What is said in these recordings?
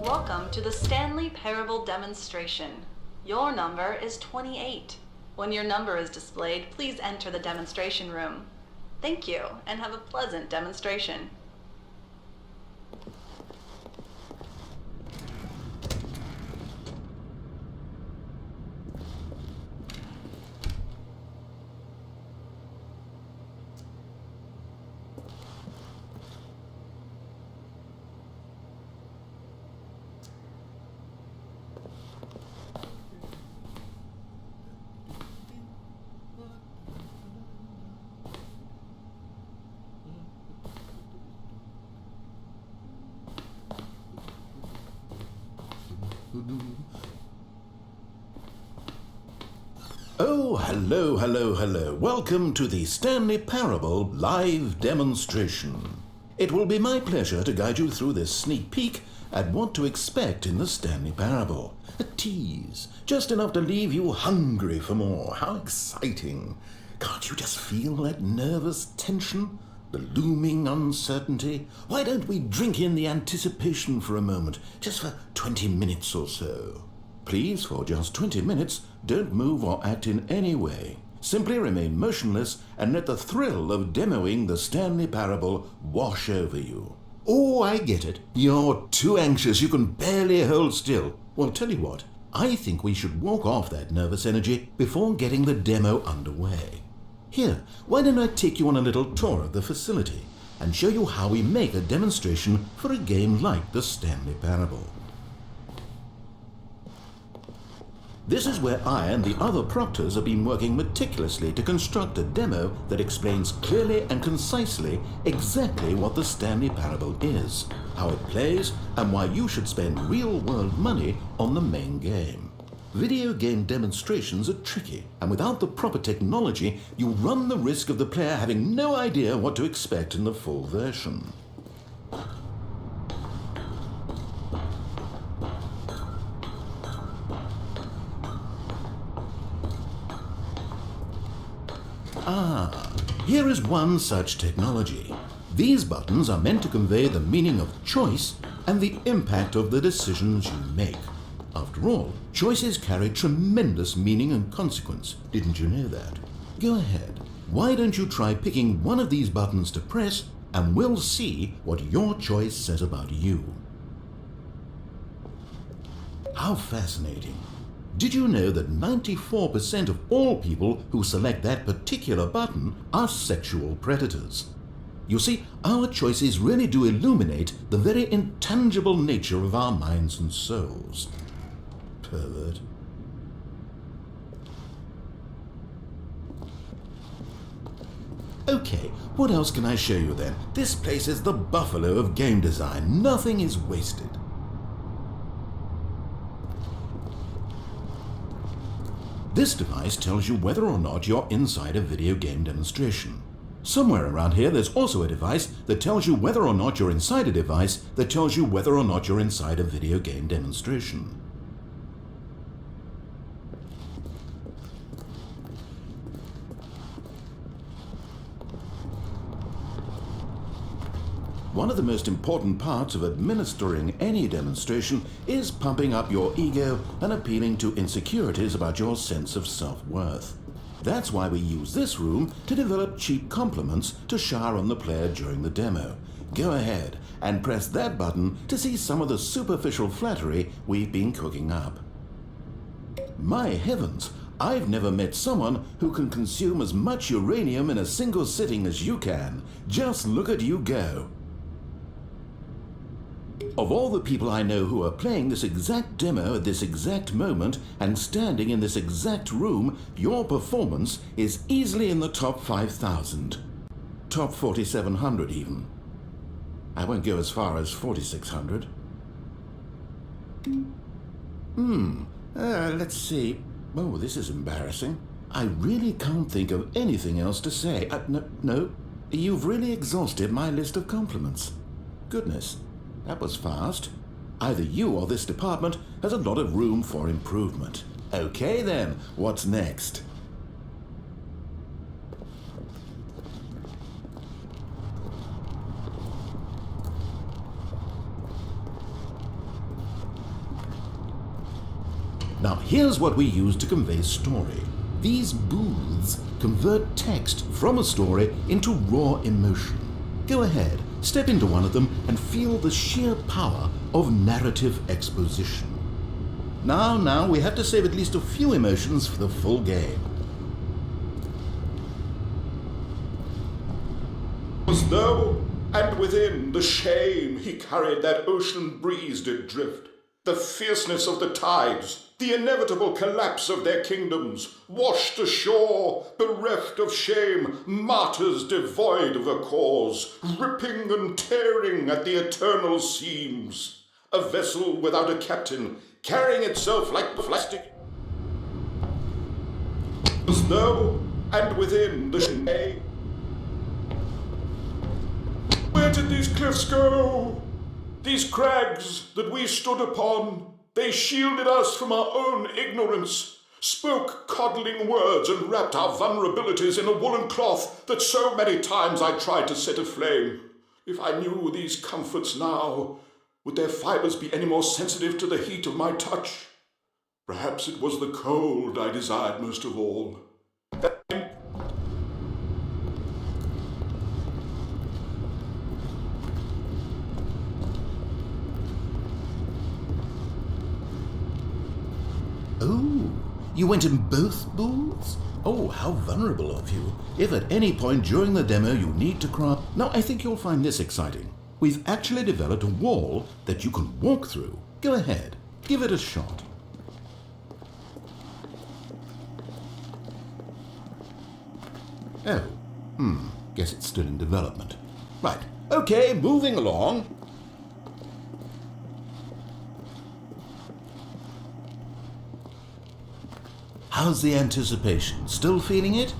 Welcome to the Stanley Parable demonstration. Your number is 28. When your number is displayed, please enter the demonstration room. Thank you, and have a pleasant demonstration. Oh, hello. Welcome to the Stanley Parable live demonstration. It will be my pleasure to guide you through this sneak peek at what to expect in the Stanley Parable. A tease, just enough to leave you hungry for more. How exciting. Can't you just feel that nervous tension? The looming uncertainty? Why don't we drink in the anticipation for a moment, just for 20 minutes or so? Please, for just 20 minutes, don't move or act in any way. Simply remain motionless and let the thrill of demoing the Stanley Parable wash over you. Oh, I get it. You're too anxious, you can barely hold still. Well, tell you what, I think we should walk off that nervous energy before getting the demo underway. Here, why don't I take you on a little tour of the facility and show you how we make a demonstration for a game like the Stanley Parable. This is where I and the other proctors have been working meticulously to construct a demo that explains clearly and concisely exactly what the Stanley Parable is, how it plays, and why you should spend real-world money on the main game. Video game demonstrations are tricky, and without the proper technology, you run the risk of the player having no idea what to expect in the full version. Here is one such technology. These buttons are meant to convey the meaning of choice and the impact of the decisions you make. After all, choices carry tremendous meaning and consequence. Didn't you know that? Go ahead. Why don't you try picking one of these buttons to press, and we'll see what your choice says about you. How fascinating. Did you know that 94% of all people who select that particular button are sexual predators? You see, our choices really do illuminate the very intangible nature of our minds and souls. Pervert. Okay, what else can I show you then? This place is the buffalo of game design. Nothing is wasted. This device tells you whether or not you're inside a video game demonstration. Somewhere around here there's also a device that tells you whether or not you're inside a device that tells you whether or not you're inside a video game demonstration. One of the most important parts of administering any demonstration is pumping up your ego and appealing to insecurities about your sense of self-worth. That's why we use this room to develop cheap compliments to shower on the player during the demo. Go ahead and press that button to see some of the superficial flattery we've been cooking up. My heavens, I've never met someone who can consume as much uranium in a single sitting as you can. Just look at you go. Of all the people I know who are playing this exact demo at this exact moment and standing in this exact room, your performance is easily in the top 5,000. Top 4,700 even. I won't go as far as 4,600. Let's see. Oh, this is embarrassing. I really can't think of anything else to say. No, you've really exhausted my list of compliments. Goodness, that was fast. Either you or this department has a lot of room for improvement. Okay then, what's next? Now here's what we use to convey story. These booths convert text from a story into raw emotion. Go ahead, step into one of them and feel the sheer power of narrative exposition. Now, we have to save at least a few emotions for the full game. Was though, and within the shame he carried that ocean breeze did drift, the fierceness of the tides, the inevitable collapse of their kingdoms, washed ashore, bereft of shame, martyrs devoid of a cause, ripping and tearing at the eternal seams. A vessel without a captain, carrying itself like plastic. As though, and within the shame. Where did these cliffs go? These crags that we stood upon, they shielded us from our own ignorance, spoke coddling words and wrapped our vulnerabilities in a woolen cloth that so many times I tried to set aflame. If I knew these comforts now, would their fibers be any more sensitive to the heat of my touch? Perhaps it was the cold I desired most of all. Oh, you went in both booths? Oh, how vulnerable of you. If at any point during the demo you need to craft... Now, I think you'll find this exciting. We've actually developed a wall that you can walk through. Go ahead, give it a shot. Oh, guess it's still in development. Right, okay, moving along. How's the anticipation? Still feeling it?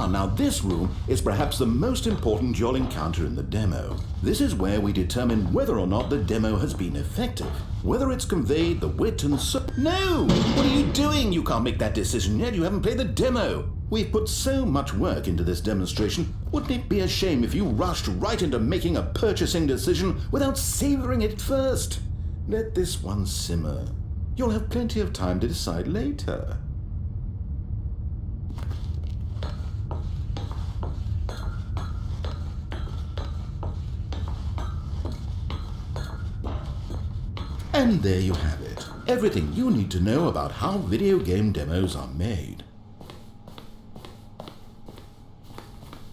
Now this room is perhaps the most important you'll encounter in the demo. This is where we determine whether or not the demo has been effective, whether it's conveyed the wit and No! What are you doing? You can't make that decision yet. You haven't played the demo. We've put so much work into this demonstration. Wouldn't it be a shame if you rushed right into making a purchasing decision without savoring it first? Let this one simmer. You'll have plenty of time to decide later. And there you have it. Everything you need to know about how video game demos are made.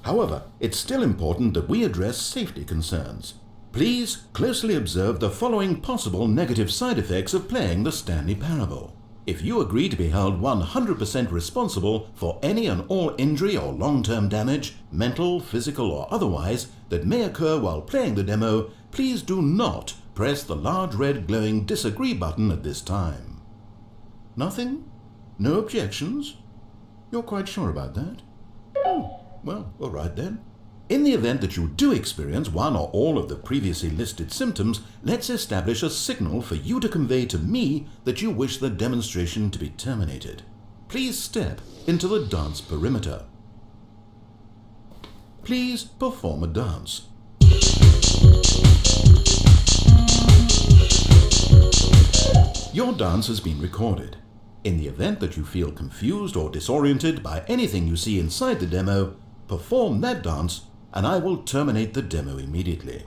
However, it's still important that we address safety concerns. Please closely observe the following possible negative side effects of playing the Stanley Parable. If you agree to be held 100% responsible for any and all injury or long-term damage, mental, physical or otherwise, that may occur while playing the demo, please do not press the large red glowing disagree button at this time. Nothing? No objections? You're quite sure about that? Oh, well, all right then. In the event that you do experience one or all of the previously listed symptoms, let's establish a signal for you to convey to me that you wish the demonstration to be terminated. Please step into the dance perimeter. Please perform a dance. Your dance has been recorded. In the event that you feel confused or disoriented by anything you see inside the demo, perform that dance and I will terminate the demo immediately.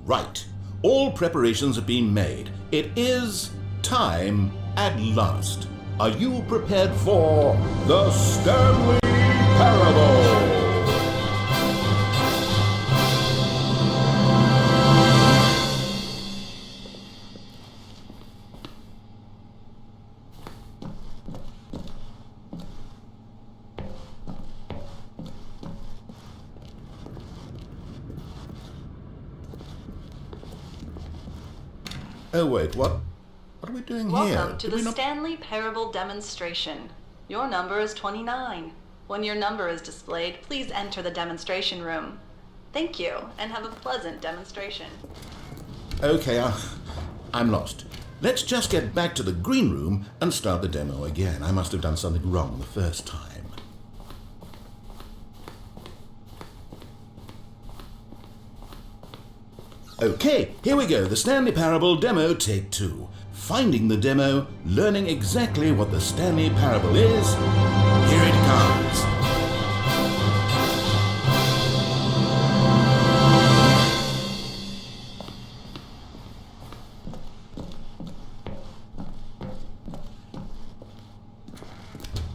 Right, all preparations have been made. It is time at last. Are you prepared for the Stanley Parable? Oh, wait, what are we doing here? Welcome to the Stanley Parable demonstration. Your number is 29. When your number is displayed, please enter the demonstration room. Thank you, and have a pleasant demonstration. Okay, I'm lost. Let's just get back to the green room and start the demo again. I must have done something wrong the first time. Okay, here we go. The Stanley Parable demo, take 2. Finding the demo, learning exactly what the Stanley Parable is. Here it comes.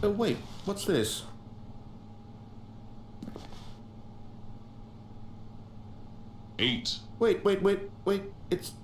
Oh, wait, what's this? Eight. Wait.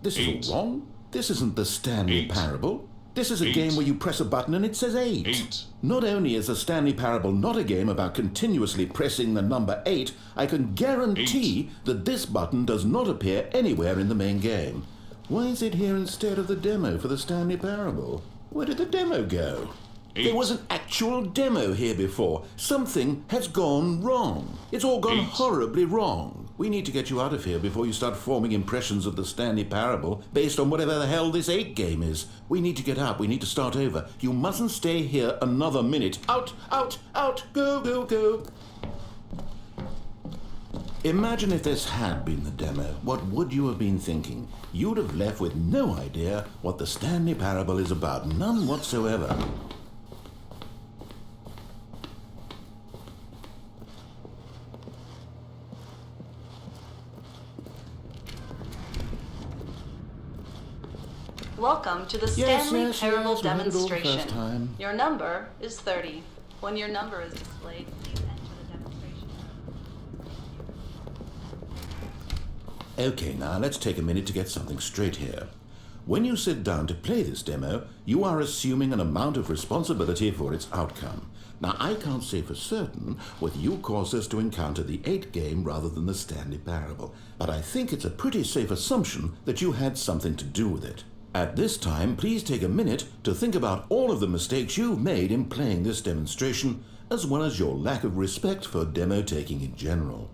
This is all wrong? This isn't the Stanley Parable. This is a game where you press a button and it says 8. Not only is the Stanley Parable not a game about continuously pressing the number 8, I can guarantee that this button does not appear anywhere in the main game. Why is it here instead of the demo for the Stanley Parable? Where did the demo go? There was an actual demo here before. Something has gone wrong. It's all gone horribly wrong. We need to get you out of here before you start forming impressions of the Stanley Parable based on whatever the hell this 8 game is. We need to get out. We need to start over. You mustn't stay here another minute. Out, out, out. Go, go, go. Imagine if this had been the demo. What would you have been thinking? You'd have left with no idea what the Stanley Parable is about. None whatsoever. Welcome to the Stanley Parable we heard it all the demonstration. first time. Your number is 30. When your number is displayed, please enter the demonstration. Okay, now let's take a minute to get something straight here. When you sit down to play this demo, you are assuming an amount of responsibility for its outcome. Now, I can't say for certain whether you caused us to encounter the 8 game rather than the Stanley Parable, but I think it's a pretty safe assumption that you had something to do with it. At this time, please take a minute to think about all of the mistakes you've made in playing this demonstration, as well as your lack of respect for demo taking in general.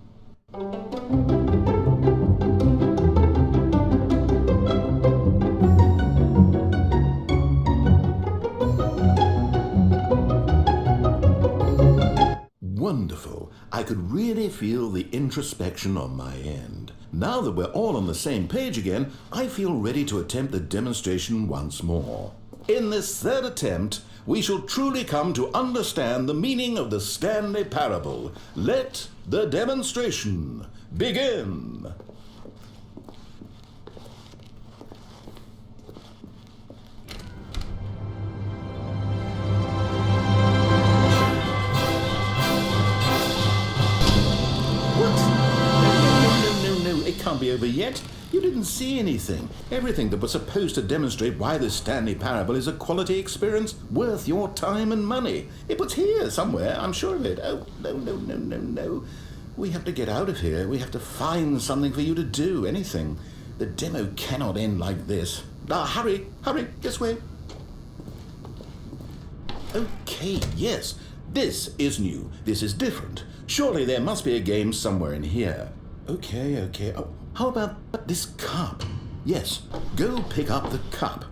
Wonderful. I could really feel the introspection on my end. Now that we're all on the same page again, I feel ready to attempt the demonstration once more. In this third attempt, we shall truly come to understand the meaning of the Stanley Parable. Let the demonstration begin. It can't be over yet. You didn't see anything. Everything that was supposed to demonstrate why the Stanley Parable is a quality experience worth your time and money. It was here somewhere, I'm sure of it. Oh, no. We have to get out of here. We have to find something for you to do, anything. The demo cannot end like this. Hurry, this way. Okay, yes. This is new. This is different. Surely there must be a game somewhere in here. Okay. Oh, how about this cup? Yes, go pick up the cup.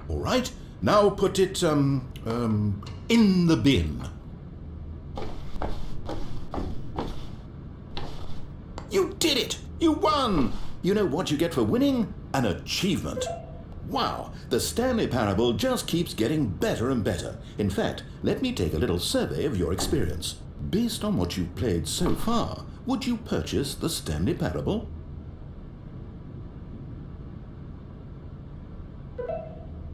All right, now put it, in the bin. You did it! You won! You know what you get for winning? An achievement. Wow, the Stanley Parable just keeps getting better and better. In fact, let me take a little survey of your experience. Based on what you've played so far, would you purchase the Stanley Parable?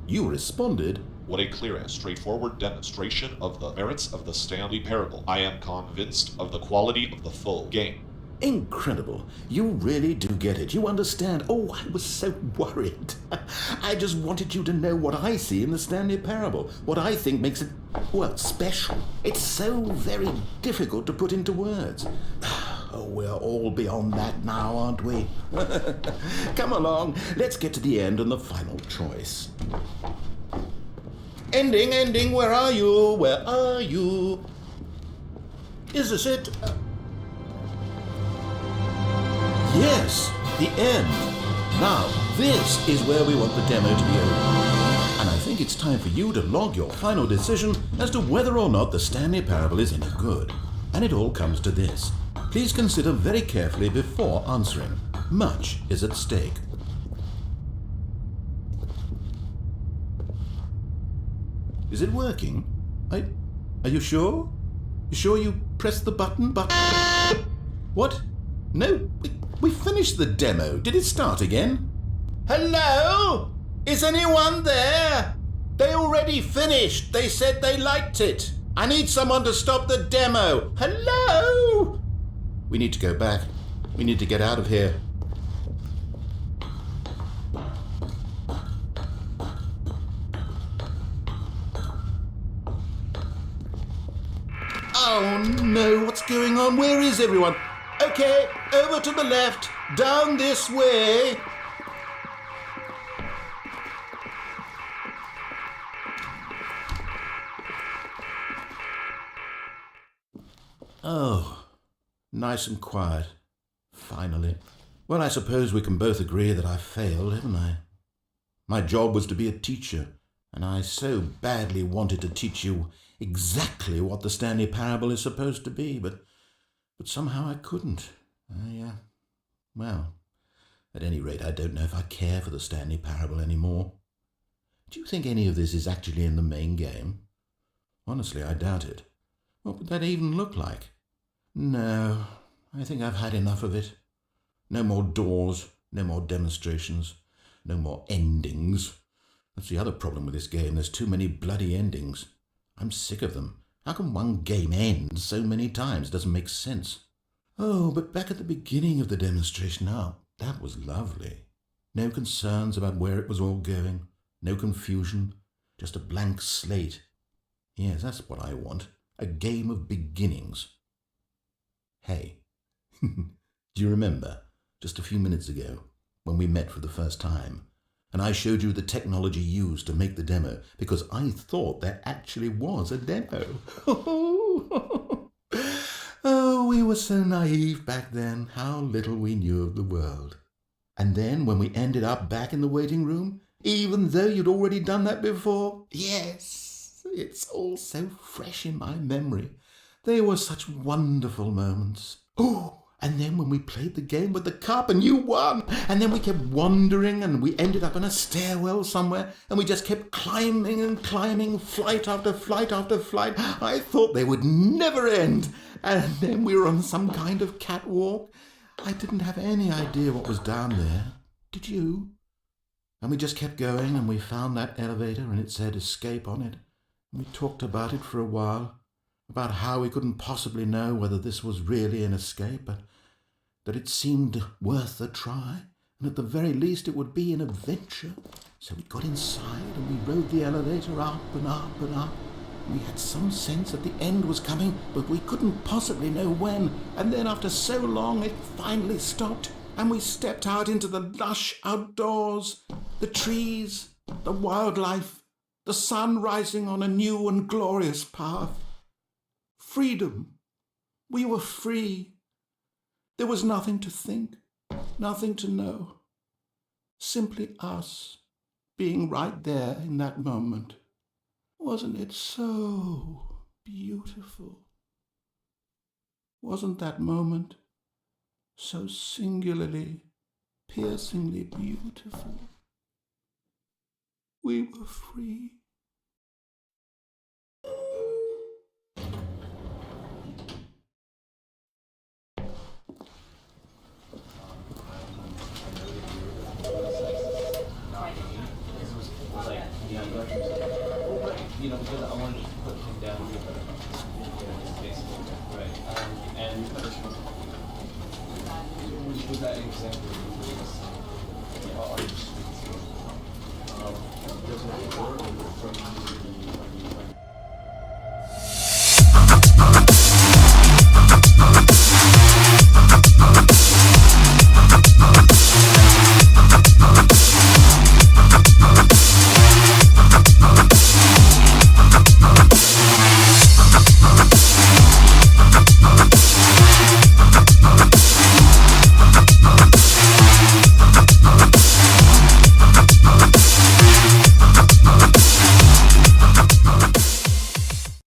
You responded, What a clear and straightforward demonstration of the merits of the Stanley Parable. I am convinced of the quality of the full game. incredible. You really do get it. You understand. Oh, I was so worried. I just wanted you to know what I see in the Stanley Parable, what I think makes it, well, special. It's so very difficult to put into words. Oh, we're all beyond that now, aren't we? Come along, let's get to the end and the final choice. Ending, where are you? Where are you? Is this it? Yes, the end. Now, this is where we want the demo to be over. And I think it's time for you to log your final decision as to whether or not the Stanley Parable is any good. And it all comes to this. Please consider very carefully before answering. Much is at stake. Is it working? Are you sure? You sure you pressed the button? What? No, we finished the demo. Did it start again? Hello? Is anyone there? They already finished. They said they liked it. I need someone to stop the demo. Hello? We need to go back. We need to get out of here. Oh no, what's going on? Where is everyone? Okay, over to the left, down this way. Oh, nice and quiet. Finally. Well, I suppose we can both agree that I failed, haven't I? My job was to be a teacher, and I so badly wanted to teach you exactly what the Stanley Parable is supposed to be, but somehow I couldn't. Well, at any rate, I don't know if I care for the Stanley Parable anymore. Do you think any of this is actually in the main game? Honestly, I doubt it. What would that even look like? No, I think I've had enough of it. No more doors, no more demonstrations, no more endings. That's the other problem with this game. There's too many bloody endings. I'm sick of them. How can one game end so many times? It doesn't make sense. Oh, but back at the beginning of the demonstration, that was lovely. No concerns about where it was all going. No confusion. Just a blank slate. Yes, that's what I want. A game of beginnings. Hey, do you remember, just a few minutes ago, when we met for the first time, and I showed you the technology used to make the demo, because I thought there actually was a demo. Oh, we were so naive back then, how little we knew of the world. And then when we ended up back in the waiting room, even though you'd already done that before, yes, it's all so fresh in my memory. They were such wonderful moments. Oh, and then when we played the game with the cup and you won, and then we kept wandering and we ended up in a stairwell somewhere and we just kept climbing and climbing, flight after flight after flight. I thought they would never end. And then we were on some kind of catwalk. I didn't have any idea what was down there. Did you? And we just kept going and we found that elevator and it said escape on it. And we talked about it for a while. About how we couldn't possibly know whether this was really an escape, but that it seemed worth a try, and at the very least it would be an adventure. So we got inside and we rode the elevator up and up and up. We had some sense that the end was coming, but we couldn't possibly know when. And then after so long it finally stopped, and we stepped out into the lush outdoors, the trees, the wildlife, the sun rising on a new and glorious path. Freedom. We were free. There was nothing to think, nothing to know. Simply us being right there in that moment. Wasn't it so beautiful? Wasn't that moment so singularly, piercingly beautiful? We were free. Because I wanted to put him down here, basically, right? And was that example?